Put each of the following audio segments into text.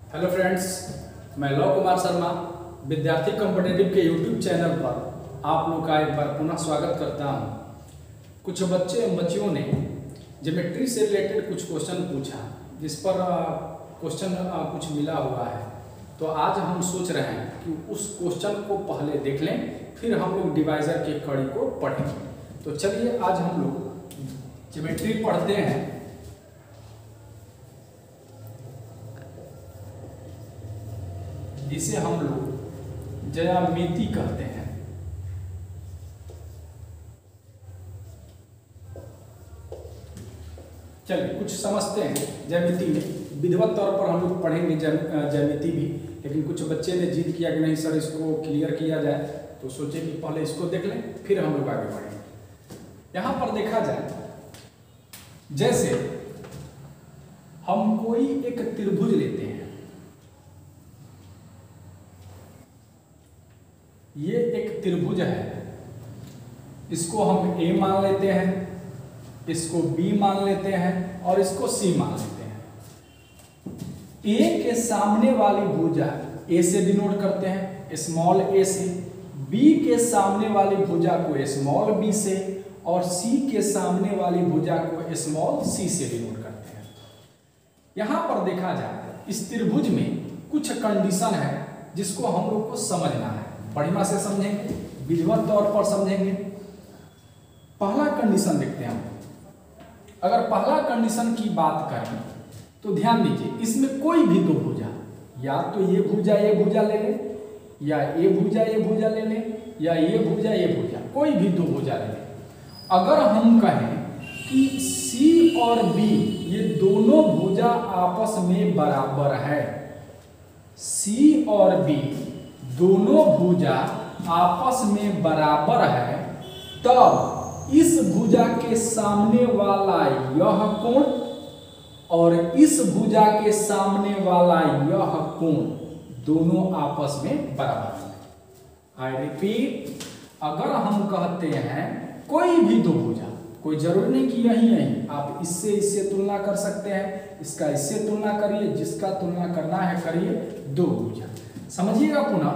Hello friends, मैं love Kumar Sharma विद्यार्थी competitive के यूट्यूब चैनल पर आप लोग का एक बार पुनः स्वागत करता हूं। कुछ बच्चे एवं बच्चियों ने ज्योमेट्री से रिलेटेड कुछ क्वेश्चन पूछा, जिस पर क्वेश्चन कुछ मिला हुआ है। तो आज हम सोच रहे हैं कि उस क्वेश्चन को पहले देख लें, फिर हम लोग डिवाइजर के कड़ी को पढ़ेंगे। तो चलिए आज हम लोग ज्योमेट्री पढ़ते हैं। जिसे हम लोग ज्यामिति कहते हैं। चलिए कुछ समझते हैं ज्यामिति में। विधिवत तौर पर हम लोग पढ़ेंगे ज्यामिति भी, लेकिन कुछ बच्चे ने जिद किया कि नहीं सर इसको क्लियर किया जाए, तो सोचे कि पहले इसको देख लें फिर हम लोग आगे बढ़ेंगे। यहां पर देखा जाए, जैसे हम कोई एक त्रिभुज लेते हैं, ये एक त्रिभुज है, इसको हम A मान लेते हैं, इसको B मान लेते हैं और इसको C मान लेते हैं। A के सामने वाली भुजा A से डिनोट करते हैं, स्मॉल a से। B के सामने वाली भुजा को स्मॉल b से और C के सामने वाली भुजा को स्मॉल c से डिनोट करते हैं। यहां पर देखा जाए, इस त्रिभुज में कुछ कंडीशन है जिसको हम लोग को समझना है। बढ़िया से समझेंगे, विधिवत तौर पर समझेंगे। पहला कंडीशन देखते हैं हम। अगर पहला कंडीशन की बात करें तो ध्यान दीजिए, इसमें कोई भी दो भुजा, या तो ये भुजा ले लें, या ये भुजा ले लें, या ये भुजा, कोई भी दो भुजा ले लें। अगर हम कहें कि C और B ये दोनों भुजा आपस में बराबर है, C और B दोनों भुजा आपस में बराबर है, तब इस भुजा के सामने वाला यह कोण और इस भुजा के सामने वाला यह कोण दोनों आपस में बराबर है। आई रिपीट, अगर हम कहते हैं कोई भी दो भुजा, कोई जरूरी नहीं कि यही आप इससे तुलना कर सकते हैं, इसका इससे तुलना करिए, जिसका तुलना करना है करिए, दो भुजा। समझिएगा पुनः,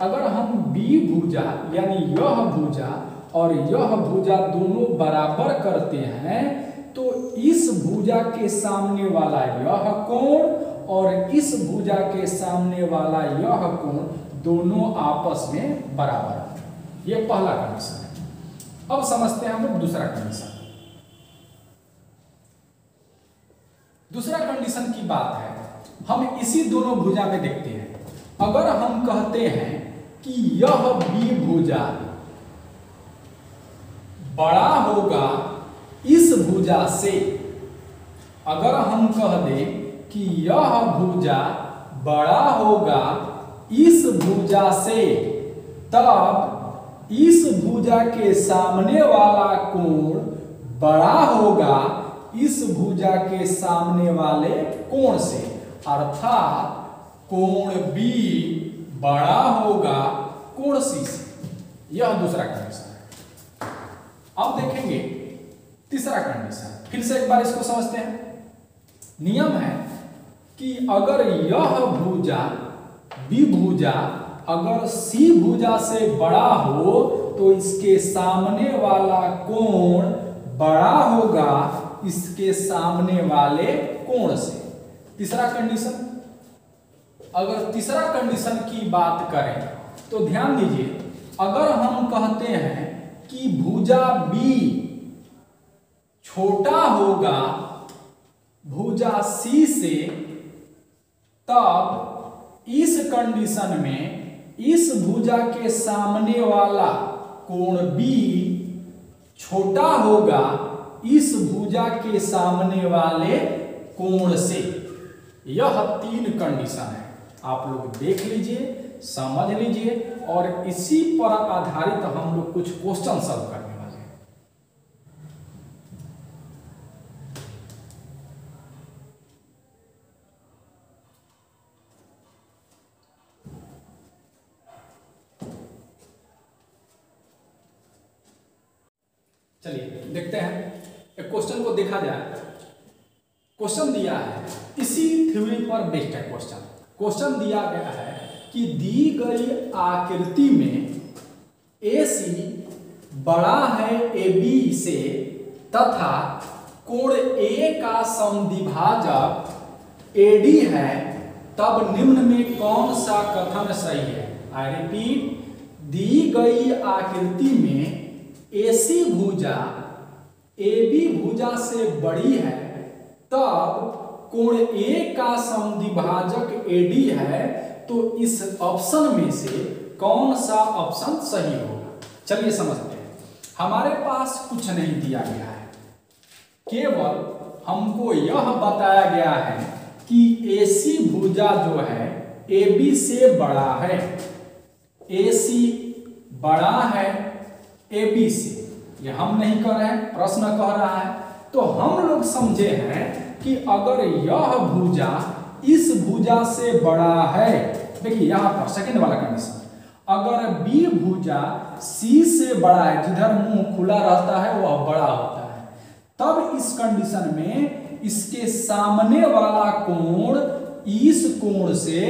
अगर हम B भुजा यानी यह भुजा और यह भुजा दोनों बराबर करते हैं, तो इस भुजा के सामने वाला यह कोण और इस भुजा के सामने वाला यह कोण दोनों आपस में बराबर है। यह पहला कंडीशन है। अब समझते हैं हम लोग दूसरा कंडीशन। दूसरा कंडीशन की बात है, हम इसी दोनों भुजा में देखते हैं। अगर हम कहते हैं कि यह B भुजा बड़ा होगा इस भुजा से, अगर हम कह दें कि यह भुजा बड़ा होगा इस भुजा से, तब इस भुजा के सामने वाला कोण बड़ा होगा इस भुजा के सामने वाले कोण से, अर्थात कोण B बड़ा होगा कोण C से। यह दूसरा कंडीशन है। अब देखेंगे तीसरा कंडीशन। फिर से एक बार इसको समझते हैं। नियम है कि अगर यह भुजा B भुजा अगर C भुजा से बड़ा हो, तो इसके सामने वाला कोण बड़ा होगा इसके सामने वाले कोण से। तीसरा कंडीशन। अगर तीसरा कंडीशन की बात करें तो ध्यान दीजिए, अगर हम कहते हैं कि भुजा B छोटा होगा भुजा C से, तब इस कंडीशन में इस भुजा के सामने वाला कोण B छोटा होगा इस भुजा के सामने वाले कोण से। यह तीन कंडीशन है। आप लोग देख लीजिए, समझ लीजिए, और इसी पर आधारित हम लोग कुछ क्वेश्चन सॉल्व करने वाले हैं। चलिए देखते हैं। एक क्वेश्चन को देखा जाए। क्वेश्चन दिया है, इसी थ्योरी पर बेस्ड है क्वेश्चन। क्वेश्चन दिया गया है कि दी गई आकृति में AC बड़ा है AB से तथा कोण A का समद्विभाजक AD है, तब निम्न में कौन सा कथन सही है? आई रिपीट, दी गई आकृति में AC भुजा AB भुजा से बड़ी है, तब कोण A का समद्विभाजक AD है, तो इस ऑप्शन में से कौन सा ऑप्शन सही होगा? चलिए समझते हैं। हमारे पास कुछ नहीं दिया गया है, केवल हमको यह बताया गया है कि AC भुजा जो है AB से बड़ा है, AC बड़ा है AB से। ये हम नहीं कर रहे हैं, प्रश्न कह रहा है। तो हम लोग समझे हैं कि अगर यह भुजा इस भुजा से बड़ा है, देखिए यहां पर सेकंड वाला कंडीशन, अगर B भुजा C से बड़ा है, जिधर मुंह खुला रहता है वह बड़ा होता है, तब इस कंडीशन में इसके सामने वाला कोण इस कोण से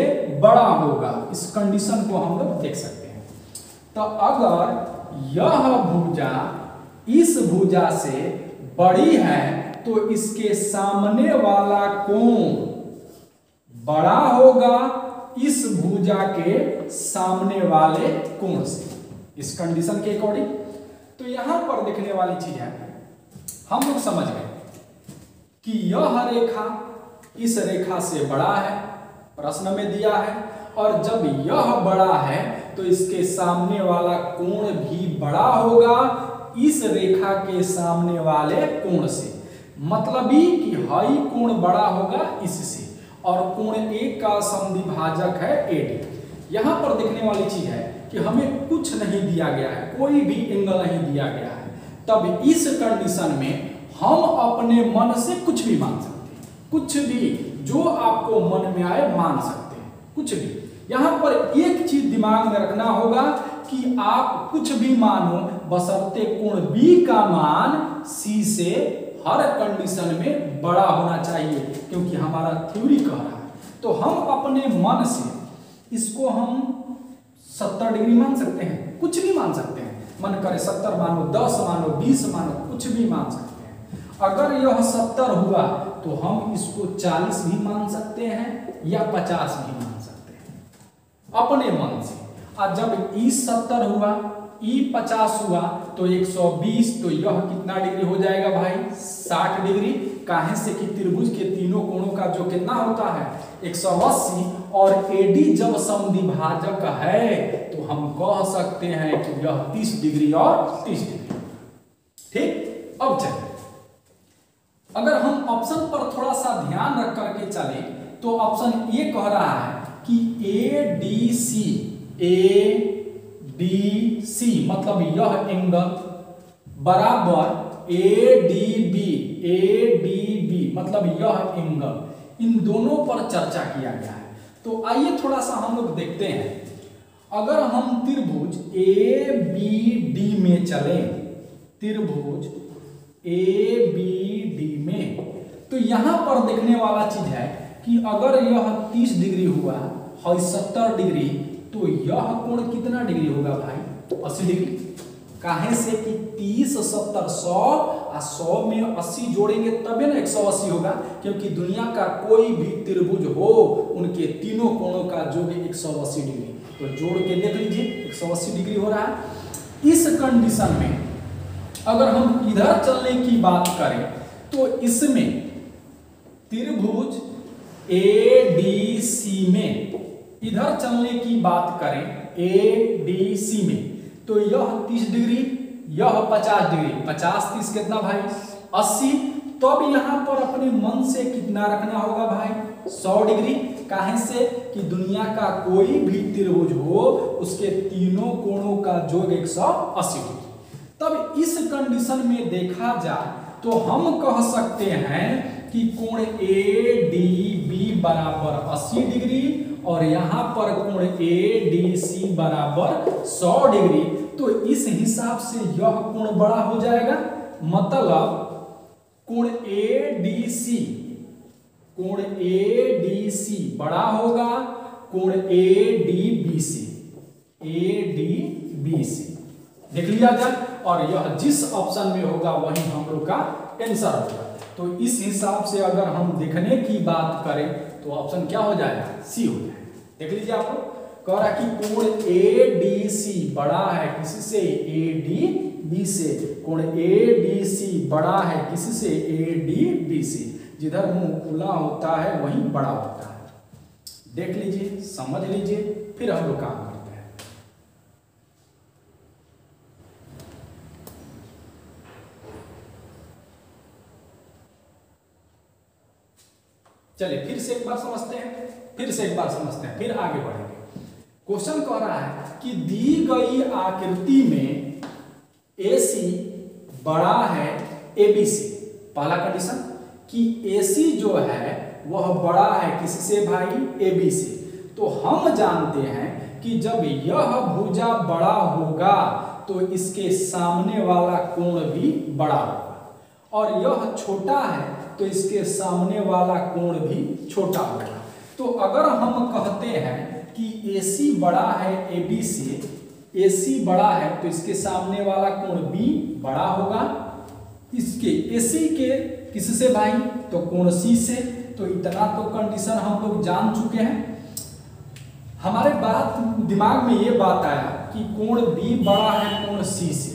बड़ा होगा। इस कंडीशन को हम लोग देख सकते हैं। तो अगर यह भुजा इस भुजा से बड़ी है तो इसके सामने वाला कोण बड़ा होगा इस भुजा के सामने वाले कोण से, इस कंडीशन के अकॉर्डिंग। तो यहां पर देखने वाली चीज है, हम लोग समझ गए कि यह रेखा इस रेखा से बड़ा है, प्रश्न में दिया है, और जब यह बड़ा है तो इसके सामने वाला कोण भी बड़ा होगा इस रेखा के सामने वाले कोण से। मतलब ही कि हाई कोण बड़ा होगा इससे, और कोण A का समद्विभाजक है AD। यहां पर देखने वाली चीज है कि हमें कुछ नहीं दिया गया है, कोई भी एंगल नहीं दिया गया है, तब इस कंडीशन में हम अपने मन से कुछ भी मान सकते हैं, कुछ भी जो आपको मन में आए मान सकते हैं, कुछ भी। यहां पर एक चीज दिमाग में रखना होगा कि आप कुछ भी मानो, बशर्ते कोण B का मान C से हर कंडीशन में बड़ा होना चाहिए, क्योंकि हमारा थ्योरी कह रहा है। तो हम अपने मन से इसको हम 70 डिग्री मान सकते हैं, कुछ भी मान सकते हैं, मन करे 70 मानो, 10 मानो, 20 मानो, कुछ भी मान सकते हैं। अगर यह 70 हुआ तो हम इसको 40 भी मान सकते हैं या 50 भी मान सकते हैं अपने मन से। और जब E 70 हुआ, E 50 हुआ तो 120, तो यह कितना डिग्री हो जाएगा भाई? 60 डिग्री। काहे से कि त्रिभुज के तीनों कोणों का जो कितना होता है 180, और AD जब समद्विभाजक है तो हम कह सकते हैं कि यह 30 डिग्री और 30 डिग्री। ठीक, अब चलिए, अगर हम ऑप्शन पर थोड़ा सा ध्यान रख करके चले तो ऑप्शन ए कह रहा है कि ADC मतलब यह एंगल बराबर ADB मतलब यह एंगल, इन दोनों पर चर्चा किया गया है। तो आइए थोड़ा सा हम लोग देखते हैं, अगर हम त्रिभुज ABD में चलें, त्रिभुज ABD में, तो यहां पर देखने वाला चीज है कि अगर यह 30 डिग्री हुआ और 70 डिग्री, तो यह कोण कितना डिग्री होगा भाई? 80 डिग्री। काहे से कि 30, 70, 100 और 100 में 80 जोड़ेंगे तबे ना 180 होगा, क्योंकि दुनिया का कोई भी त्रिभुज हो उनके तीनों कोणों का योग 180 डिग्री। तो जोड़ के देख लीजिए 180 डिग्री हो रहा है। इस कंडीशन में अगर हम इधर चलने की बात करें तो इसमें त्रिभुज ADC में इधर चलने की बात करें ADC में, तो यह 30 डिग्री, यह 50 डिग्री, 50 30 कितना भाई? 80। तो अब यहां पर अपने मन से कितना रखना होगा भाई? 100 डिग्री। काहे से कि दुनिया का कोई भी त्रिभुज हो उसके तीनों कोणों का योग 180 डिग्री। तब इस कंडीशन में देखा जाए तो हम कह सकते हैं कि कोण ADB बराबर 80 डिग्री और यहां पर कोण ADC बराबर 100 डिग्री। तो इस हिसाब से यह कोण बड़ा हो जाएगा, मतलब कोण ADC बड़ा होगा कोण ADB से, ADB से देख लिया जाए, और यह जिस ऑप्शन में होगा वही हम लोग का आंसर होगा। तो इस हिसाब से अगर हम देखने की बात करें तो ऑप्शन क्या हो जाएगा, सी हो जाएगा। देख लीजिए आप लोग, कह रहा है कि कोण ADC बड़ा है किसी से, ADB से, कोण ADC बड़ा है किसी से, ADB से। जिधर मुंह खुला होता है वहीं बड़ा होता है। देख लीजिए, समझ लीजिए, फिर हम लोग काम करते हैं। चलिए फिर से एक बार समझते हैं, फिर आगे बढ़ेंगे। क्वेश्चन कह रहा है कि दी गई आकृति में AC बड़ा है AB से। पहला कंडीशन कि AC जो है वह बड़ा है किससे भाई, AB से। तो हम जानते हैं कि जब यह भुजा बड़ा होगा तो इसके सामने वाला कोण भी बड़ा होगा, और यह छोटा है तो इसके सामने वाला कोण भी छोटा होगा। तो अगर हम कहते हैं कि AC बड़ा है AB से, AC बड़ा है तो इसके सामने वाला कोण B बड़ा होगा, इसके AC के किससे भाई, तो कोण C से। तो इतना तो कंडीशन हम लोग जान चुके हैं। हमारे दिमाग में ये बात आया कि कोण B बड़ा है कोण C से।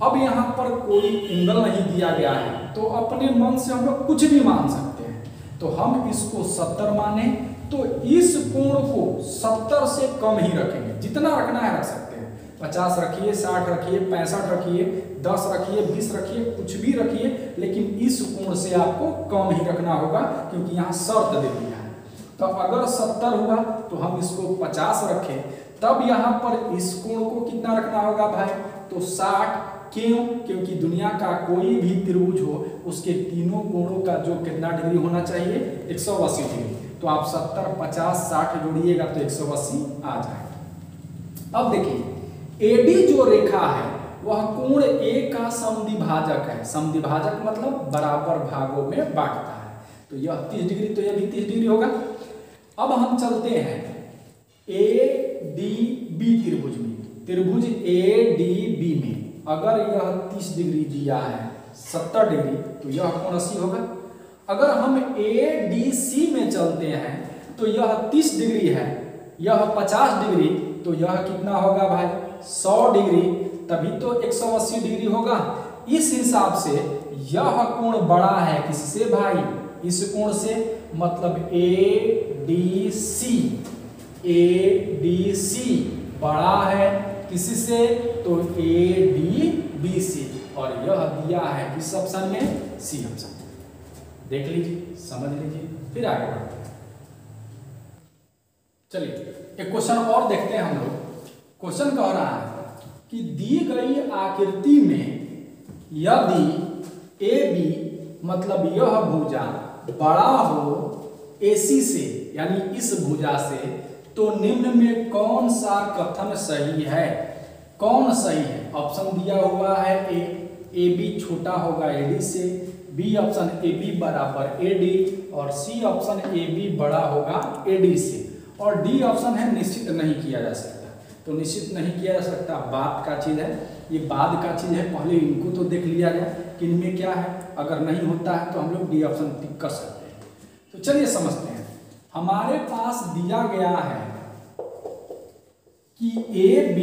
अब यहाँ पर कोई एंगल नहीं दिया गया है, तो अपने मन से हम लोग कुछ भी मान सकते हैं। तो हम इसको 70 माने, तो इस कोण को 70 से कम ही रखेंगे, जितना रखना है रख सकते हैं। 50 रखिए, 60 रखिए, 65 रखिए, 10 रखिए, 20 रखिए, कुछ भी रखिए, लेकिन इस कोण से आपको कम ही रखना होगा, क्योंकि यहाँ शर्त दे दिया है। तो अगर 70 हुआ तो हम इसको 50 रखें, तब यहाँ पर इस कोण को कितना रखना होगा भाई, तो 60। क्यों? क्योंकि दुनिया का कोई भी त्रिभुज हो उसके तीनों कोणों का जो कितना डिग्री होना चाहिए, 180 डिग्री। तो आप 70, 50, 60 जोड़िएगा तो 180 आ जाएगा। अब देखिए AD जो रेखा है वह कोण A का समद्विभाजक है। समद्विभाजक मतलब बराबर भागों में बांटता है। तो यह 30 डिग्री, तो यह भी 30 डिग्री होगा। अब हम चलते हैं ADB त्रिभुज में, त्रिभुज ADB में अगर यह 30 डिग्री दिया है, 70 डिग्री, तो यह कोण 80 होगा। अगर हम ADC में चलते हैं तो यह 30 डिग्री है, यह 50 डिग्री, तो यह कितना होगा भाई, 100 डिग्री, तभी तो 180 डिग्री होगा। इस हिसाब से यह कोण बड़ा है किससे भाई, इस कोण से, मतलब ADC बड़ा है किससे, तो ADB से, और यह दिया है किस ऑप्शन में, सी ऑप्शन। देख लीजिए, समझ लीजिए, फिर आगे बढ़ते हैं। चलिए एक क्वेश्चन और देखते हैं हम लोग। क्वेश्चन कह रहा है कि दी गई आकृति में यदि AB मतलब यह भुजा बड़ा हो AC से, यानी इस भुजा से, तो निम्न में कौन सा कथन सही है। कौन सही है? ऑप्शन दिया हुआ है AB छोटा होगा AD से, B ऑप्शन AB बराबर AD, और C ऑप्शन AB बड़ा होगा AD से, और D ऑप्शन है निश्चित नहीं किया जा सकता। तो निश्चित नहीं किया जा सकता बाद का चीज है, ये बाद का चीज है, पहले इनको तो देख लिया जाए कि इनमें क्या है। अगर नहीं होता है तो हम लोग D ऑप्शन टिक कर सकते हैं। तो चलिए समझते हैं। हमारे पास दिया गया है कि AB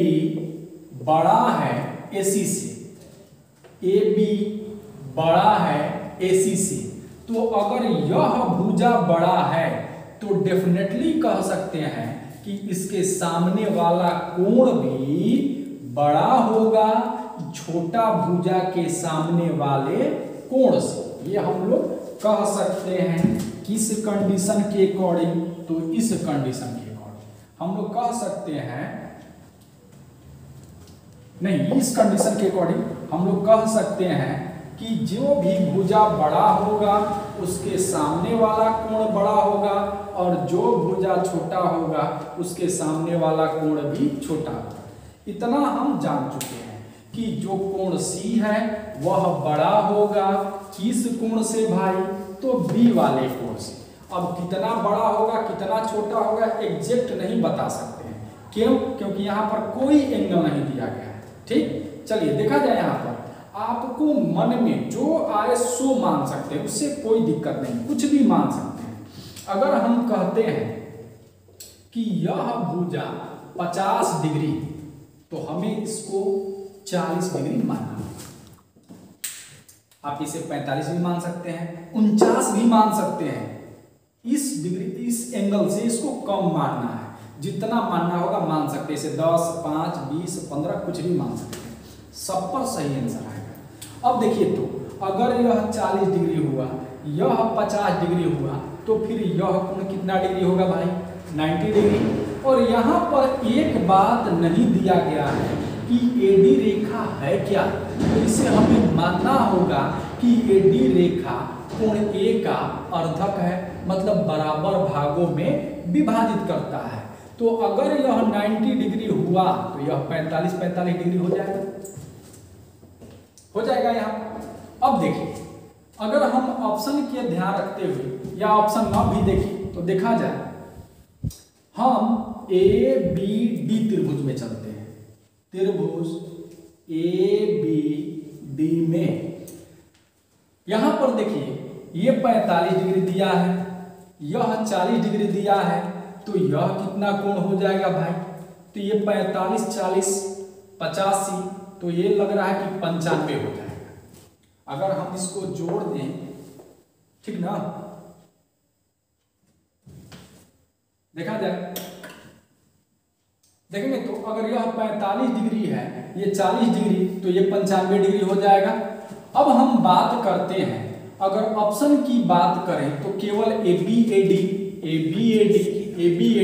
बड़ा है AC से, AB बड़ा है AC से, तो अगर यह भुजा बड़ा है तो डेफिनेटली कह सकते हैं कि इसके सामने वाला कोण भी बड़ा होगा छोटा भुजा के सामने वाले कोण से। ये हम लोग कह सकते हैं किस कंडीशन के अकॉर्डिंग, तो इस कंडीशन के अकॉर्डिंग हम लोग कह सकते हैं, नहीं इस कंडीशन के अकॉर्डिंग हम लोग कह सकते हैं कि जो भी भुजा बड़ा होगा उसके सामने वाला कोण बड़ा होगा, और जो भुजा छोटा होगा उसके सामने वाला कोण भी छोटा होगा। इतना हम जान चुके हैं कि जो कोण C है वह बड़ा होगा किस कोण से भाई, तो B वाले कोण से, अब कितना बड़ा होगा कितना छोटा होगा एग्जैक्ट नहीं बता सकते हैं। क्यों? क्योंकि यहाँ पर कोई एंगल नहीं दिया गया है। ठीक, चलिए देखा जाए यहाँ पर आपको मन में जो आए सो मान सकते हैं, उससे कोई दिक्कत नहीं, कुछ भी मान सकते हैं। अगर हम कहते हैं कि यह भुजा 50 डिग्री, तो हमें इसको 40 डिग्री मानना होगा। आप इसे 45 भी मान सकते हैं, 49 भी मान सकते हैं। इस डिग्री इस एंगल से इसको कम मानना है, जितना मानना होगा मान सकते हैं। इसे 10, 5, 20, 15 कुछ भी मान सकते हैं, सब पर सही आंसर आएगा। अब देखिए तो अगर यह 40 डिग्री हुआ, यह 50 डिग्री हुआ, तो फिर यह कोण कितना डिग्री होगा भाई? 90 डिग्री। और यहाँ पर एक बात नहीं दिया गया है कि एडी रेखा है क्या, तो इसे हमें मानना होगा कि एडी रेखा कोण ए का अर्धक है, मतलब बराबर भागों में विभाजित करता है। तो अगर यह 90 डिग्री हुआ तो यह 45 डिग्री हो जाएगा यहाँ। अब देखिए, अगर हम ऑप्शन के ध्यान रखते हुए या ऑप्शन ना भी देखें तो देखा जाए, हम ए बी डी त्रिभुज में चलते हैं। त्रिभुज ए बी डी में यहां पर देखिए, ये 45 डिग्री दिया है, यह 40 डिग्री दिया है, तो यह कितना कोण हो जाएगा भाई? तो ये 45, 40, 85, तो ये लग रहा है कि 95 हो जाएगा। अगर हम इसको जोड़ दें, ठीक ना, देखा जाए, देखेंगे तो अगर यह 45 डिग्री है, ये 40 डिग्री, तो ये 95 डिग्री हो जाएगा। अब हम बात करते हैं, अगर ऑप्शन की बात करें तो केवल ए बी ए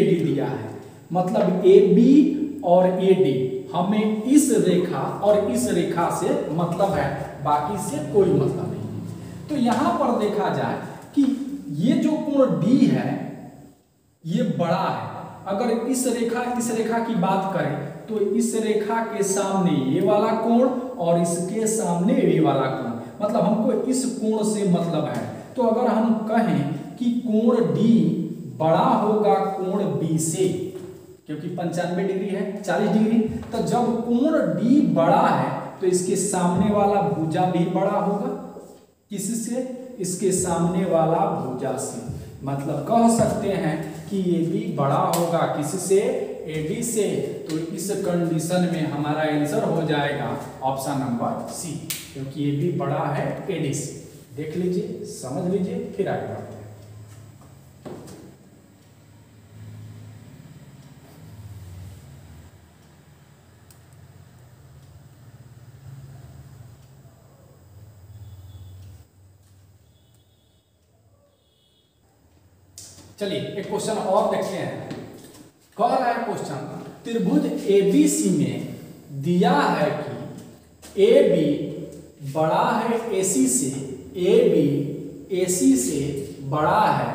डी दिया है, मतलब ए बी और ए डी, हमें इस रेखा और इस रेखा से मतलब है, बाकी से कोई मतलब नहीं है। तो यहां पर देखा जाए कि ये जो कोण डी है ये बड़ा है। अगर इस रेखा की बात करें तो इस रेखा के सामने ये वाला कोण और इसके सामने ये वाला कोण, मतलब हमको इस कोण से मतलब है। तो अगर हम कहें कि कोण डी बड़ा होगा कोण बी से, क्योंकि 95 डिग्री है, 40 डिग्री, तो जब कोण डी बड़ा है तो इसके सामने वाला भुजा भी बड़ा होगा। किससे? इसके सामने वाला भुजा से, मतलब कह सकते हैं कि ये भी बड़ा होगा किससे? एडी से। तो इस कंडीशन में हमारा आंसर हो जाएगा ऑप्शन नंबर सी, क्योंकि ये भी बड़ा है एडी से। देख लीजिए, समझ लीजिए, फिर आगे बढ़ते हैं। चलिए एक क्वेश्चन और देखते हैं। कह रहा है क्वेश्चन, त्रिभुज एबीसी में दिया है कि ए बी बड़ा है एसी से, ए बी एसी से बड़ा है,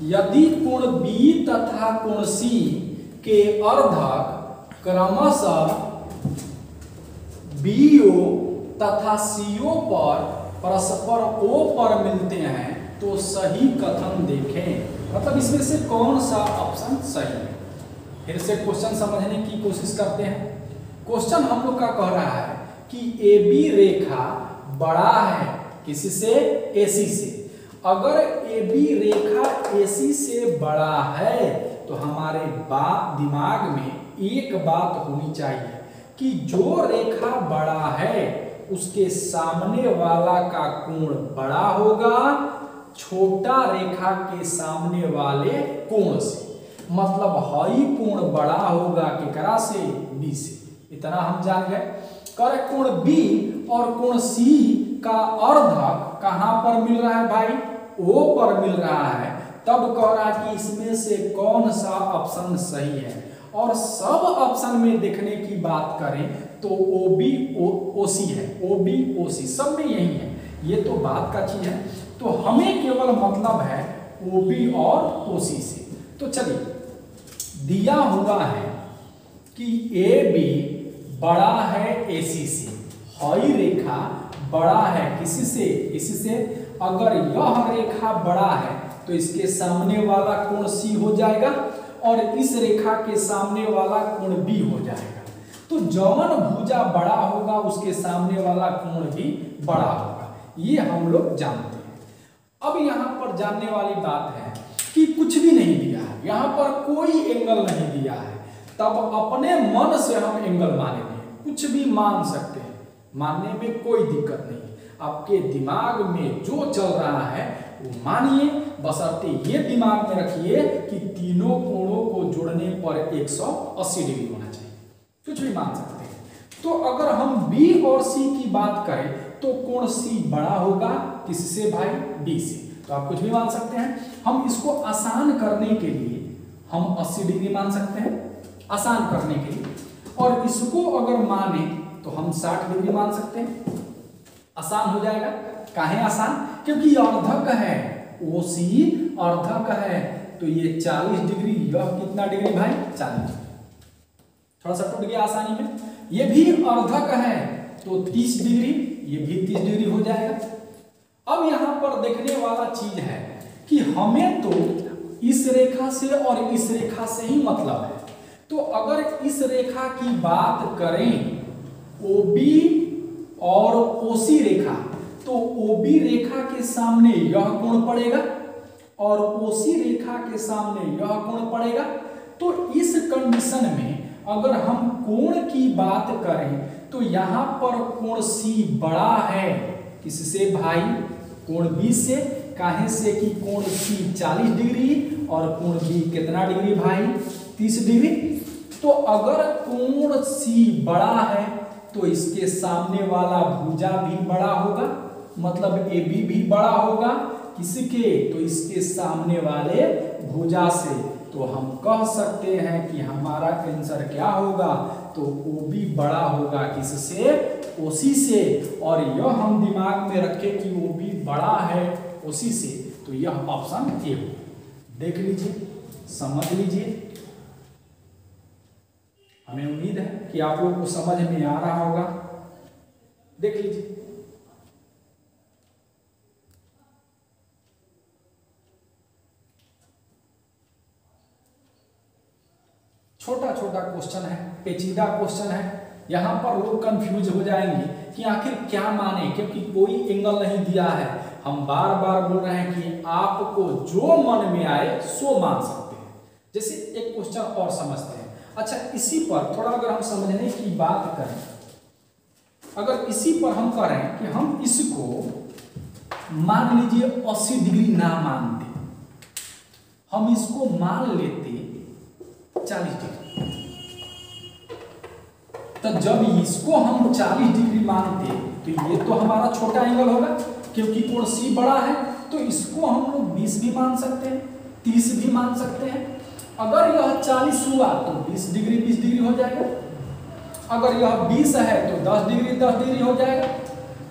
यदि कोण बी तथा कोण सी के अर्धक क्रमशः बीओ तथा सीओ पर परस्पर ओ पर मिलते हैं तो सही कथन देखें। मतलब इसमें से कौन सा ऑप्शन सही है? फिर से क्वेश्चन समझने की कोशिश करते हैं। क्वेश्चन हम लोग का कह रहा है कि ए बी रेखा बड़ा है किससे? एसी से। अगर ए बी रेखा एसी से बड़ा है तो हमारे दिमाग में एक बात होनी चाहिए कि जो रेखा बड़ा है उसके सामने वाला का कोण बड़ा होगा छोटा रेखा के सामने वाले कोण से, मतलब हाई कोण बड़ा होगा केकरा से? बी से। इतना हम जान गए। कर कोण बी और कोण सी का अर्धक कहां पर मिल रहा है भाई? ओ पर मिल रहा है। तब कह रहा है कि इसमें से कौन सा ऑप्शन सही है। और सब ऑप्शन में देखने की बात करें तो ओ बी ओ सी है, ओ बी ओ सी सब में यही है। ये तो बात का चीज है, तो हमें केवल मतलब है ओ बी और ओ सी से। तो चलिए, दिया हुआ है कि ए बी बड़ा है एसी से, हाई रेखा बड़ा है किसी से? इससे। अगर यह रेखा बड़ा है तो इसके सामने वाला कोण सी हो जाएगा और इस रेखा के सामने वाला कोण बी हो जाएगा। तो जौन भुजा बड़ा होगा उसके सामने वाला कोण भी बड़ा होगा, ये हम लोग जानते हैं। अब यहाँ पर जानने वाली बात है कि कुछ भी नहीं दिया है, यहाँ पर कोई एंगल नहीं दिया है, तब अपने मन से हम एंगल मानेंगे। कुछ भी मान सकते हैं, मानने में कोई दिक्कत नहीं। आपके दिमाग में जो चल रहा है वो मानिए, बशर्ते ये दिमाग में रखिए कि तीनों कोणों को जोड़ने पर 180 डिग्री होना चाहिए। कुछ भी मान सकते हैं। तो अगर हम बी और सी की बात करें तो कोण सी बड़ा होगा किससे भाई? बी से। तो आप कुछ भी मान सकते हैं। हम इसको आसान करने के लिए हम 80 डिग्री मान सकते हैं, आसान करने के लिए। और इसको अगर माने तो हम 60 डिग्री मान सकते हैं, आसान हो जाएगा। काहे आसान? क्योंकि अर्धक है, OC अर्धक है, तो ये 40 डिग्री, यह कितना डिग्री भाई? 40 डिग्री। थोड़ा सा टूट गया आसानी में। ये भी अर्धक है तो 30 डिग्री, ये भी 30 डिग्री हो जाएगा। अब यहाँ पर देखने वाला चीज है कि हमें तो इस रेखा से और इस रेखा से ही मतलब है। तो अगर इस रेखा की बात करें OB और OC रेखा, तो OB रेखा के सामने यह कोण पड़ेगा और OC रेखा के सामने यह कोण पड़ेगा। तो इस कंडीशन में अगर हम कोण की बात करें तो यहाँ पर कोण C बड़ा है किससे भाई? कोण B से। काहे से कि कोण C 40 डिग्री और कोण B कितना डिग्री भाई? 30 डिग्री। तो अगर कोण C बड़ा है तो इसके सामने वाला भुजा भी बड़ा होगा, मतलब AB भी बड़ा होगा किसके? तो इसके सामने वाले भुजा से। तो हम कह सकते हैं कि हमारा आंसर क्या होगा? तो OB बड़ा होगा किससे? OC से। और यह हम दिमाग में रखें कि OB बड़ा है OC से, तो यह ऑप्शन ए हो। देख लीजिए, समझ लीजिए। हमें उम्मीद है कि आप लोगों को समझ में आ रहा होगा। देख लीजिए। छोटा छोटा क्वेश्चन है, पेचीदा क्वेश्चन है। यहां पर लोग कंफ्यूज हो जाएंगे कि आखिर क्या माने, क्योंकि कोई एंगल नहीं दिया है। हम बार बार बोल रहे हैं कि आपको जो मन में आए सो मान सकते हैं। जैसे एक क्वेश्चन और समझते हैं। अच्छा, इसी पर थोड़ा अगर हम समझने की बात करें, अगर इसी पर हम करें कि हम इसको मान लीजिए 80 डिग्री ना मानते, हम इसको मान लेते 40 डिग्री, तो जब इसको हम 40 डिग्री मानते तो ये तो हमारा छोटा एंगल होगा, क्योंकि कोण C बड़ा है। तो इसको हम लोग 20 भी मान सकते हैं, 30 भी मान सकते हैं। अगर यह 40 हुआ तो 20 डिग्री 20 डिग्री हो जाएगा। अगर यह 20 है तो 10 डिग्री 10 डिग्री हो जाएगा।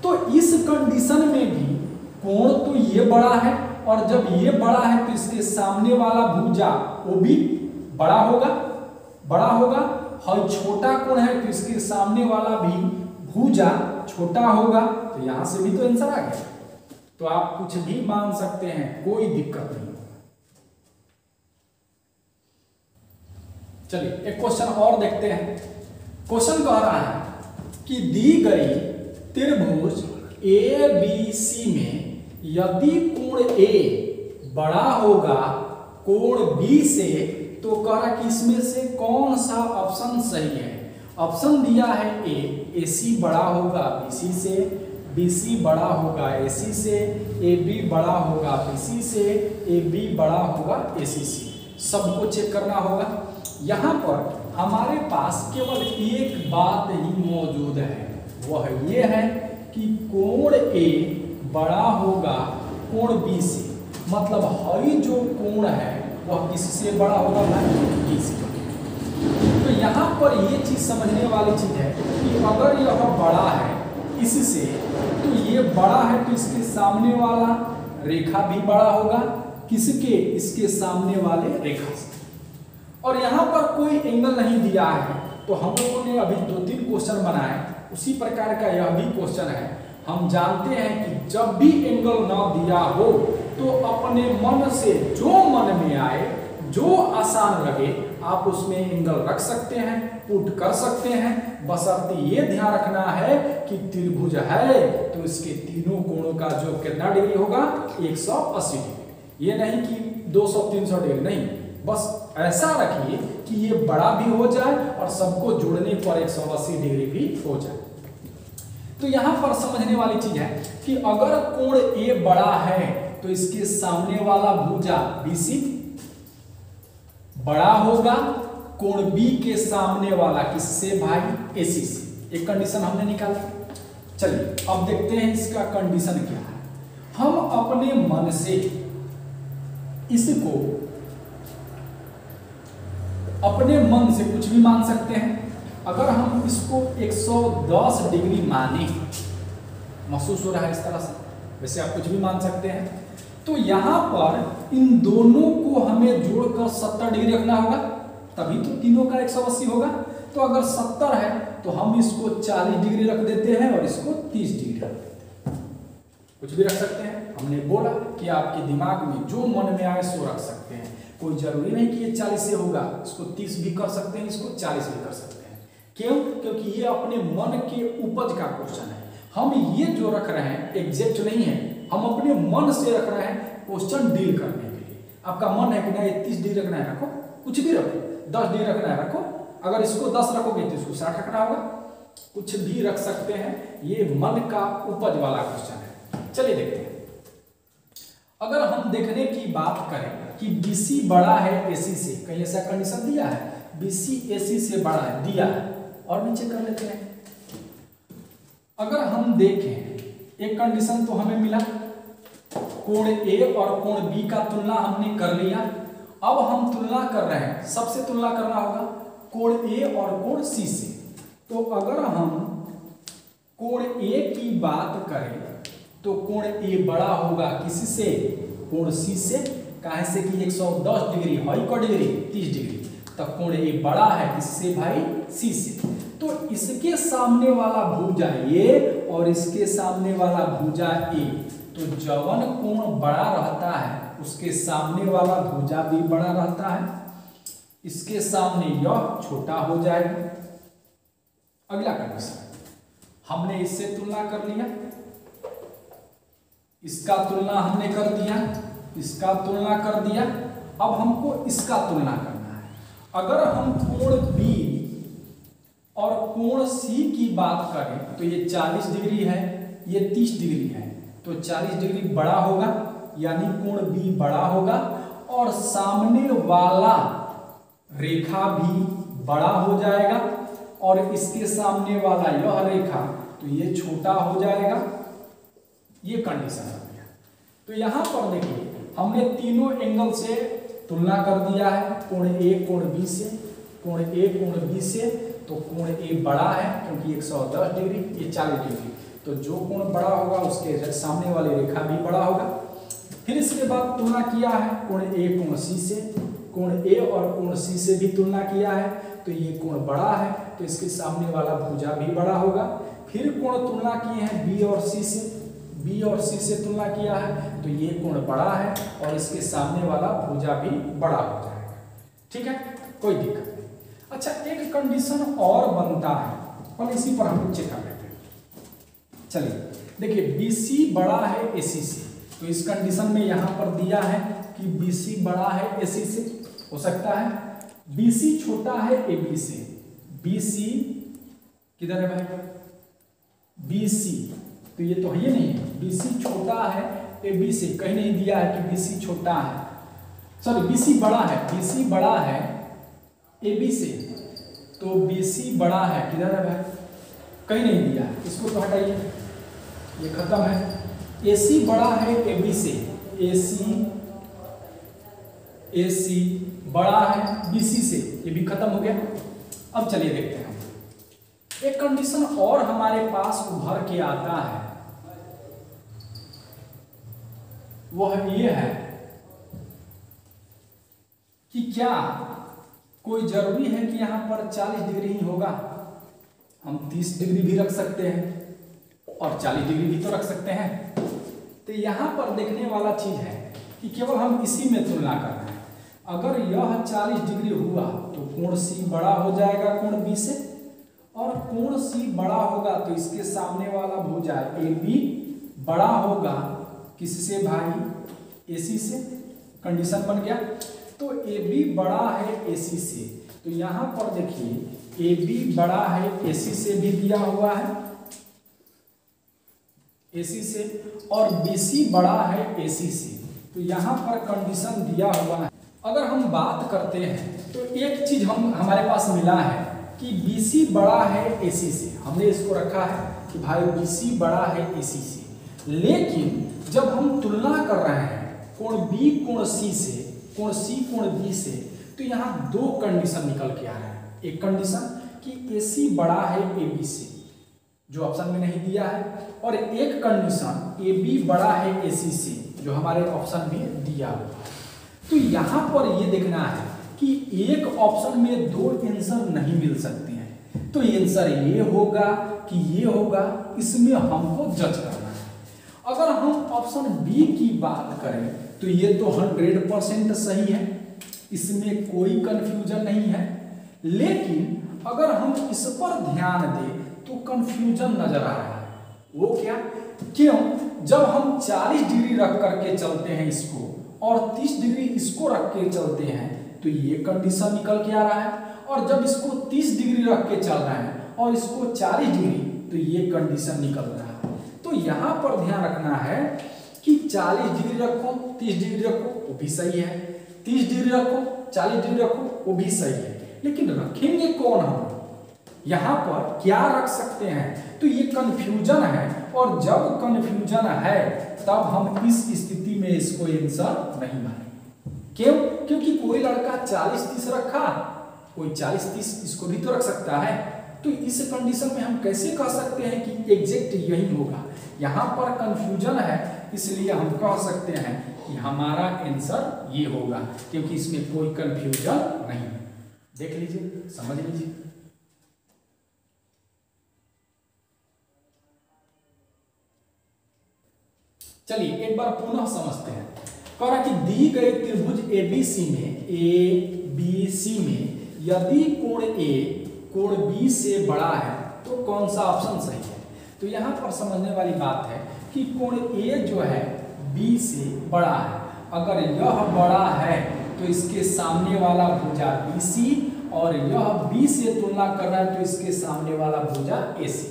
तो इस कंडीशन में भी कोण तो ये बड़ा है, और जब ये बड़ा है तो इसके सामने वाला भुजा वो भी बड़ा होगा, बड़ा होगा। और छोटा कोण है तो इसके सामने वाला भी भुजा छोटा होगा। तो यहां से भी तो आंसर आ गया। तो आप कुछ भी मान सकते हैं, कोई दिक्कत नहीं। चलिए एक क्वेश्चन और देखते हैं। क्वेश्चन कह रहा है कि दी गई त्रिभुज ABC में यदि कोण A बड़ा होगा कोण B से, तो कह रहा कि इसमें से कौन सा ऑप्शन सही है। ऑप्शन दिया है A, AC बड़ा होगा BC से, BC बड़ा होगा AC से, AB बड़ा होगा BC से, AB बड़ा होगा AC से। सबको चेक करना होगा। यहाँ पर हमारे पास केवल एक बात ही मौजूद है, वह ये है कि कोण A बड़ा होगा कोण B से, मतलब हई जो कोण है वह किससे बड़ा होगा भाई? B से। तो यहाँ पर ये चीज समझने वाली चीज है कि अगर यह बड़ा है इससे, तो ये बड़ा है तो इसके सामने वाला रेखा भी बड़ा होगा किसके? इसके सामने वाले रेखा से। और यहाँ पर कोई एंगल नहीं दिया है, तो हम लोगों ने अभी 2-3 क्वेश्चन बनाए, उसी प्रकार का यह भी क्वेश्चन है। हम जानते हैं कि जब भी एंगल ना दिया हो तो अपने मन से जो मन में आए, जो आसान लगे, आप उसमें एंगल रख सकते हैं, पुट कर सकते हैं। बशर्ते ये ध्यान रखना है कि त्रिभुज है तो इसके तीनों कोणों का जो कितना डिग्री होगा, 180 डिग्री। ये नहीं कि 200-300 डिग्री, नहीं, बस ऐसा रखिए कि ये बड़ा भी हो जाए और सबको जोड़ने पर 180 डिग्री भी हो जाए। तो यहां पर समझने वाली चीज है कि अगर कोण ए बड़ा है तो इसके सामने वाला भुजा BC बड़ा होगा कोण बी के सामने वाला किससे भाई, AC से। एक कंडीशन हमने निकाला। चलिए अब देखते हैं इसका कंडीशन क्या है। हम अपने मन से इसको, अपने मन से कुछ भी मान सकते हैं। अगर हम इसको 110 डिग्री माने, महसूस हो रहा है इस तरह से, वैसे आप कुछ भी मान सकते हैं। तो यहां पर इन दोनों को हमें जोड़कर 70 डिग्री रखना होगा, तभी तो तीनों का 180 होगा। तो अगर 70 है तो हम इसको 40 डिग्री रख देते हैं और इसको 30 डिग्री रख देते हैं। कुछ भी रख सकते हैं। हमने बोला कि आपके दिमाग में जो मन में आए सो रख सकते हैं, कोई जरूरी नहीं कि ये 40 से होगा, इसको 30 भी कर सकते हैं, इसको 40 भी कर सकते हैं। क्यों? क्योंकि ये अपने मन के उपज का क्वेश्चन है। हम ये जो रख रहे हैं एग्जैक्ट नहीं है, हम अपने मन से रख रहे हैं क्वेश्चन डील करने के लिए। आपका मन है कि ना ये 30 डिग्री रखना है, रखो, कुछ भी रखो, 10 डिग्री रखना है रखो, अगर इसको 10 रखोगे तो इसको 60 रखना होगा, कुछ भी रख सकते हैं। ये मन का उपज वाला क्वेश्चन है। चलिए देखते हैं। अगर हम देखने की बात करें कि BC बड़ा है AC से, कहीं ऐसा कंडीशन दिया है, BC AC से बड़ा है, दिया है, और नीचे कर लेते हैं। अगर हम देखें एक कंडीशन तो हमें मिला, कोण A और कोण B का तुलना हमने कर लिया। अब हम तुलना कर रहे हैं, सबसे तुलना करना होगा कोण A और कोण C से। तो अगर हम कोण A की बात करें तो कोण A बड़ा होगा किससे, कोण C से। काहे से कि 110 डिग्री है, को डिग्री 30 डिग्री, तब कोण A बड़ा है किससे भाई, C से। तो इसके सामने वाला भुजा A और इसके सामने वाला भुजा A, तो जवन कोण बड़ा रहता है उसके सामने वाला भुजा भी बड़ा रहता है, इसके सामने यह छोटा हो जाएगा। अगला कंडीशन, हमने इससे तुलना कर लिया, इसका तुलना हमने कर दिया, इसका तुलना कर दिया। अब हमको इसका तुलना करना है। अगर हम कोण B और कोण C की बात करें तो ये 40 डिग्री है, ये 30 डिग्री है, तो 40 डिग्री बड़ा होगा, यानी कोण B बड़ा होगा, और सामने वाला रेखा भी बड़ा हो जाएगा, और इसके सामने वाला यह रेखा तो ये छोटा हो जाएगा। ये कंडीशन हो गया। तो यहां पर देखिए हमने तीनों एंगल से तुलना कर दिया है, कोण A कोण B से, कोण A कोण B से। तो कोण A बड़ा है क्योंकि 110 डिग्री, ये 40 डिग्री, तो जो कोण बड़ा होगा उसके सामने वाली रेखा भी बड़ा होगा। फिर इसके बाद तुलना किया है कोण A कोण C से, कोण A और कोण C से भी तुलना किया है, तो ये कोण बड़ा है तो इसके सामने वाला भुजा भी बड़ा होगा। फिर कोण तुलना किए हैं B और C से, B और C से तुलना किया है, तो ये कोण बड़ा है और इसके सामने वाला भुजा भी बड़ा हो जाएगा। ठीक है, कोई दिक्कत नहीं। अच्छा, एक कंडीशन और बनता है, और इसी पर हम चेक कर लेते हैं। चलिए देखिए, BC बड़ा है AC से, तो इस कंडीशन में यहां पर दिया है कि BC बड़ा है AC से, हो सकता है BC छोटा है AB से। BC किधर है भाई, BC, तो ये तो है नहीं, BC छोटा है AB से, कहीं नहीं दिया है कि BC छोटा है, सॉरी BC बड़ा है, BC बड़ा है AB से, तो BC बड़ा है किधर है भाई, कहीं नहीं दिया है, इसको तो हटाइए, ये खत्म है। AC बड़ा है AB से, AC बड़ा है BC से, ये भी खत्म हो गया। अब चलिए देखते हैं, एक कंडीशन और हमारे पास उभर के आता है, वह ये है कि क्या कोई जरूरी है कि यहां पर 40 डिग्री ही होगा, हम 30 डिग्री भी रख सकते हैं और 40 डिग्री भी तो रख सकते हैं। तो यहां पर देखने वाला चीज है कि केवल हम इसी में तुलना कर रहे हैं। अगर यह 40 डिग्री हुआ तो कोण सी बड़ा हो जाएगा कोण बी से, और कोण सी बड़ा होगा तो इसके सामने वाला भुजा ए बी बड़ा होगा किससे भाई, AC से। कंडीशन बन गया। तो AB बड़ा है AC से, तो यहाँ पर देखिए AB बड़ा है AC से भी दिया हुआ है, AC से, और BC बड़ा है AC से, तो यहाँ पर कंडीशन दिया हुआ है। अगर हम बात करते हैं तो एक चीज हमारे पास मिला है कि BC बड़ा है AC से, हमने इसको रखा है कि भाई BC बड़ा है AC से, लेकिन जब हम तुलना कर रहे हैं कोण B कोण C से, कोण C कोण B से, तो यहाँ दो कंडीशन निकल के आ रहे हैं। एक कंडीशन कि AC बड़ा है AB से, जो ऑप्शन में नहीं दिया है, और एक कंडीशन AB बड़ा है AC से, जो हमारे ऑप्शन में दिया हुआ है। तो यहाँ पर ये देखना है कि एक ऑप्शन में दो आंसर नहीं मिल सकते हैं, तो आंसर ये होगा कि ये होगा, इसमें हमको जज करना है। अगर हम ऑप्शन बी की बात करें तो ये तो 100% सही है, इसमें कोई कंफ्यूजन नहीं है, लेकिन अगर हम इस पर ध्यान दें तो कंफ्यूजन नजर आ रहा है। वो क्या, क्यों, जब हम 40 डिग्री रख करके चलते हैं इसको और 30 डिग्री इसको रख के चलते हैं तो ये कंडीशन निकल के आ रहा है, और जब इसको 30 डिग्री रख के चल रहे हैं और इसको 40 डिग्री तो ये कंडीशन निकल रहा है। तो यहाँ पर ध्यान रखना है कि 40 डिग्री रखो 30 डिग्री रखो वो भी सही है, 30 डिग्री रखो 40 डिग्री रखो वो भी सही है, लेकिन रखेंगे कौन हम, यहाँ पर क्या रख सकते हैं, तो ये कंफ्यूजन है। और जब कंफ्यूजन है तब हम इस स्थिति में इसको आंसर नहीं मानेंगे। क्यों, क्योंकि कोई लड़का 40-30 रखा, कोई 40-30 इसको भी तो रख सकता है, तो इस कंडीशन में हम कैसे कह सकते हैं कि एग्जैक्ट यही होगा। यहाँ पर कंफ्यूजन है, इसलिए हम कह सकते हैं कि हमारा आंसर ये होगा, क्योंकि इसमें कोई कंफ्यूजन नहीं है। देख लीजिए, समझ लीजिए। चलिए एक बार पुनः समझते हैं। कह रहा कि दी गई त्रिभुज ABC में यदि कोण A कोण B से बड़ा है तो कौन सा ऑप्शन सही है। तो यहाँ पर समझने वाली बात है कि कोण A जो है B से बड़ा है, अगर यह बड़ा है तो इसके सामने वाला भुजा BC, और यह B से तुलना कर रहा है तो इसके सामने वाला भुजा AC।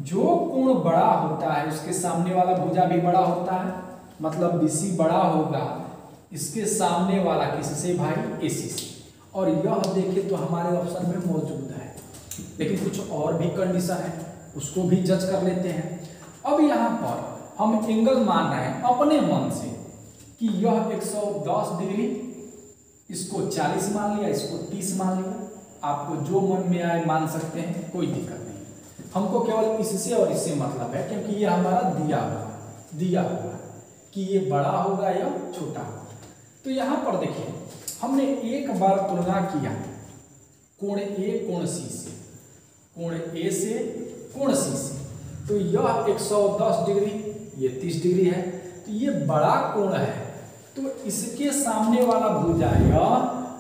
जो कोण बड़ा होता है उसके सामने वाला भुजा भी बड़ा होता है, मतलब BC बड़ा होगा इसके सामने वाला किससे भाई, AC से। और यह देखें तो हमारे ऑप्शन में मौजूद है, लेकिन कुछ और भी कंडीशन है, उसको भी जज कर लेते हैं। अब यहाँ पर हम एंगल मान रहे हैं अपने मन से कि यह 110 डिग्री, इसको 40 मान लिया, इसको 30 मान लिया, आपको जो मन में आए मान सकते हैं, कोई दिक्कत नहीं। हमको केवल इससे और इससे मतलब है, क्योंकि ये हमारा दिया हुआ कि ये बड़ा होगा या छोटा होगा। तो यहाँ पर देखिए हमने एक बार तुलना किया कोण A कोण C से, कोण A से कोण C से, तो यह 110 डिग्री, ये 30 डिग्री है, तो ये बड़ा कोण है, तो इसके सामने वाला भुजा यह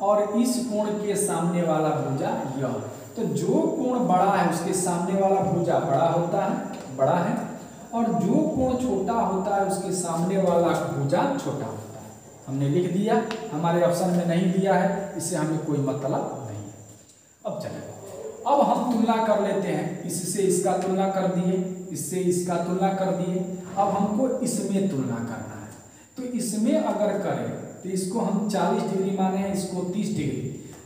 और इस कोण के सामने वाला भुजा यह। तो जो कोण बड़ा है उसके सामने वाला भुजा बड़ा है, और जो कोण छोटा होता है उसके सामने वाला भुजा छोटा होता है। हमने लिख दिया, हमारे ऑप्शन में नहीं दिया है, इससे हमें कोई मतलब नहीं है। अब चलिए, अब हम तुलना कर लेते हैं, इससे इसका तुलना कर दिए, इससे इसका तुलना कर दिए, अब हमको इसमें तुलना करना है। तो इसमें अगर करें तो इसको हम 40 डिग्री माने हैं, इसको 30 डिग्री,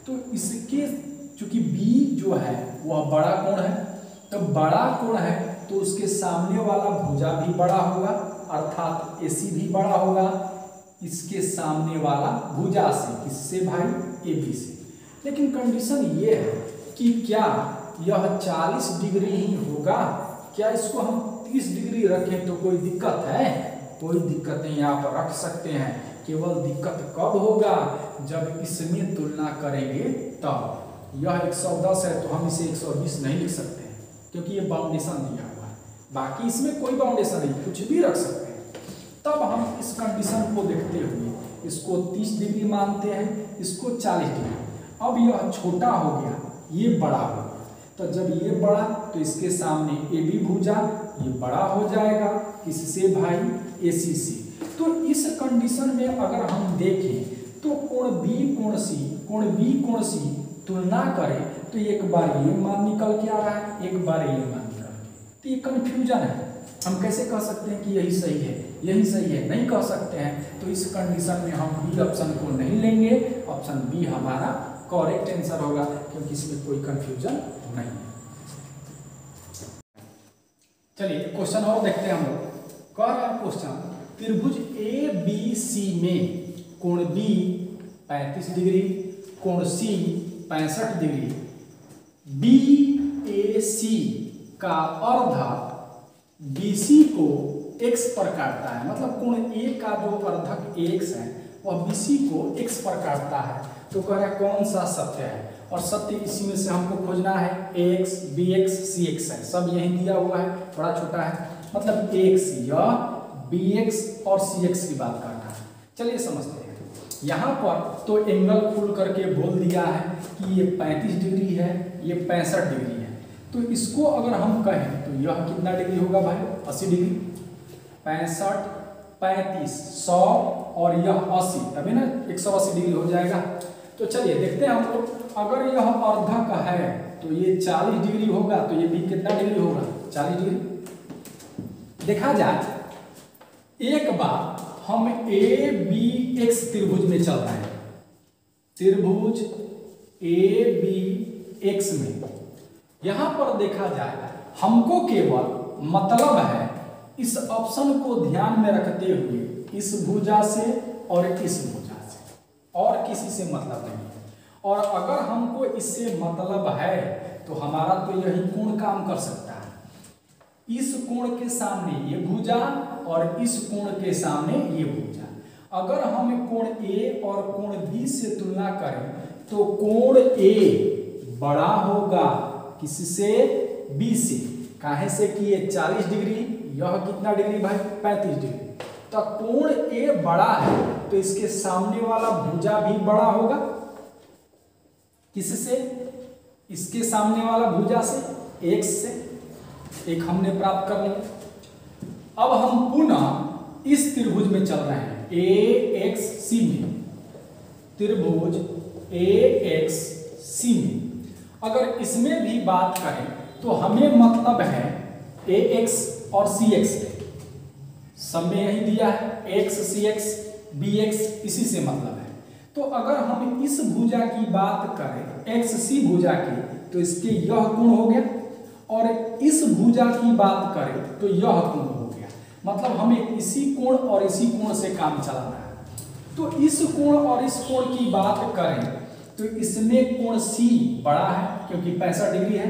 तो इसके चूंकि B जो है वह बड़ा कोण है, तो बड़ा कोण है तो उसके सामने वाला भुजा भी बड़ा होगा, अर्थात AC भी बड़ा होगा इसके सामने वाला भुजा से, किससे भाई, AB से। लेकिन कंडीशन ये है कि क्या यह 40 डिग्री ही होगा, क्या इसको हम 30 डिग्री रखें तो कोई दिक्कत है, कोई दिक्कत नहीं, यहाँ पर रख सकते हैं। केवल दिक्कत कब होगा, जब इसमें तुलना करेंगे तब। यह 110 है तो हम इसे 120 नहीं लिख सकते हैं, क्योंकि ये बाउंडेशन दिया हुआ है, बाकी इसमें कोई बाउंडेशन नहीं, कुछ भी रख सकते हैं। तब हम इस कंडीशन को देखते हुए इसको 30 डिग्री मानते हैं, इसको 40 डिग्री। अब यह छोटा हो गया, ये बड़ा हो गया, तो जब ये बड़ा तो इसके सामने ए बी भुजा ये बड़ा हो जाएगा, किससे भाई, ए सी से। तो इस कंडीशन में अगर हम देखें तो कोण बी कोण सी तुलना करें तो एक बार ये मान निकल के आ रहा है, एक बार ये मान निकल के, तो ये कंफ्यूजन है। हम कैसे कह सकते हैं कि यही सही है, यही सही है, नहीं कह सकते हैं। तो इस कंडीशन में हम बी ऑप्शन को नहीं लेंगे, ऑप्शन बी हमारा करेक्ट आंसर होगा, क्योंकि इसमें कोई कंफ्यूजन नहीं है। चलिए क्वेश्चन और देखते हैं हम लोग। कह रहा है क्वेश्चन, त्रिभुज ए बी सी में कोण बी 35 डिग्री, कोण सी 65 डिग्री, बी ए सी का अर्धक BC को x पर काटता है। मतलब कोण A का जो अर्धक AX है वह BC को x पर काटता है। तो कह रहा है कौन सा सत्य है, और सत्य इसी में से हमको खोजना है। AX, BX, CX है, सब यही दिया हुआ है, बड़ा छोटा है। मतलब AX या BX और CX की बात करना है। चलिए समझते हैं। यहाँ पर तो एंगल खुल करके बोल दिया है कि ये 35 डिग्री है, ये 65 डिग्री है। तो इसको अगर हम कहें तो यह कितना डिग्री होगा भाई, 80 डिग्री। 65, 35, 100 और यह 80, तभी ना 180 डिग्री हो जाएगा। तो चलिए देखते हैं हम लोग। अगर यह अर्धक है तो ये 40 डिग्री होगा, तो ये भी कितना डिग्री होगा, 40 डिग्री। देखा जाए, एक बार हम ABX त्रिभुज में चल रहे हैं, त्रिभुज ABX में यहां पर देखा जाए, हमको केवल मतलब है इस ऑप्शन को ध्यान में रखते हुए इस भुजा से और इस भुजा से, और किसी से मतलब नहीं है। और अगर हमको इससे मतलब है तो हमारा तो यही कोण काम कर सकता है। इस कोण के सामने ये भुजा और इस कोण के सामने ये भुजा। अगर हम कोण A और कोण B से तुलना करें तो कोण A बड़ा होगा किससे, B से। काहे से कि ये 40 डिग्री, यह कितना डिग्री भाई, 35 डिग्री। तो कोण A बड़ा है तो इसके सामने वाला भुजा भी बड़ा होगा, किससे, इसके सामने वाला भुजा से, X से। एक हमने प्राप्त कर लिया। अब हम पुनः इस त्रिभुज में चल रहे हैं, AXC में, त्रिभुज AXC में। अगर इसमें भी बात करें तो हमें मतलब है AX और CX, सब में यही दिया है, AX, CX, BX, इसी से मतलब है। तो अगर हम इस भुजा की बात करें, XC भुजा की, तो इसके यह कोण हो गया, और इस भुजा की बात करें तो यह कोण हो गया। मतलब हमें इसी कोण और इसी कोण से काम चलाना है। तो इस कोण और इस कोण की बात करें तो इसमें कोण C बड़ा है क्योंकि 65 डिग्री है।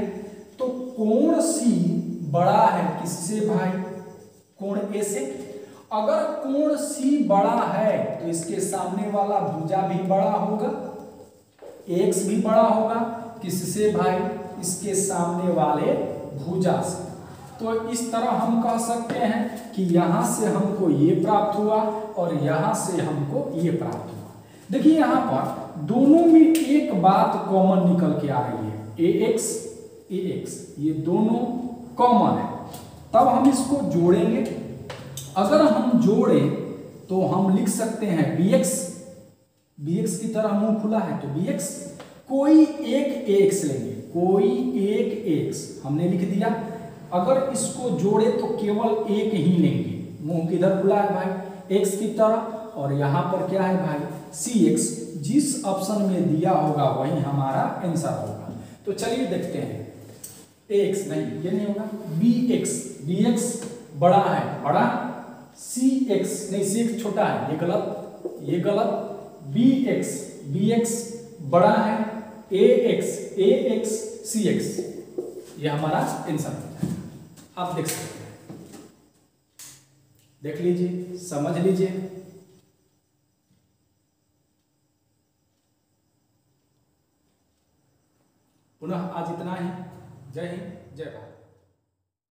तो कोण C बड़ा है किससे भाई, कोण A से। अगर कोण C बड़ा है तो इसके सामने वाला भुजा भी बड़ा होगा, X भी बड़ा होगा, किससे भाई, इसके सामने वाले भुजा से। तो इस तरह हम कह सकते हैं कि यहां से हमको ये प्राप्त हुआ और यहां से हमको ये प्राप्त हुआ। देखिए यहां पर दोनों में एक बात कॉमन निकल के आ रही है, AX, ये दोनों कॉमन है। तब हम इसको जोड़ेंगे। अगर हम जोड़ें तो हम लिख सकते हैं BX की तरह मुंह खुला है तो BX, कोई एक AX लेंगे, कोई एक AX हमने लिख दिया। अगर इसको जोड़े तो केवल एक ही लेंगे, मुंह किधर खुला है भाई, X की तरह, और यहां पर क्या है भाई, CX। जिस ऑप्शन में दिया होगा वही हमारा आंसर होगा। तो चलिए देखते हैं, AX नहीं, ये नहीं होगा, BX बड़ा है, बड़ा, CX नहीं, CX छोटा है, ये गलत, BX बड़ा है, AX CX, ये हमारा आंसर होता है। आप देख सकते हैं, देख लीजिए, समझ लीजिए। पुनः आज इतना ही। जय हिंद, जय भारत।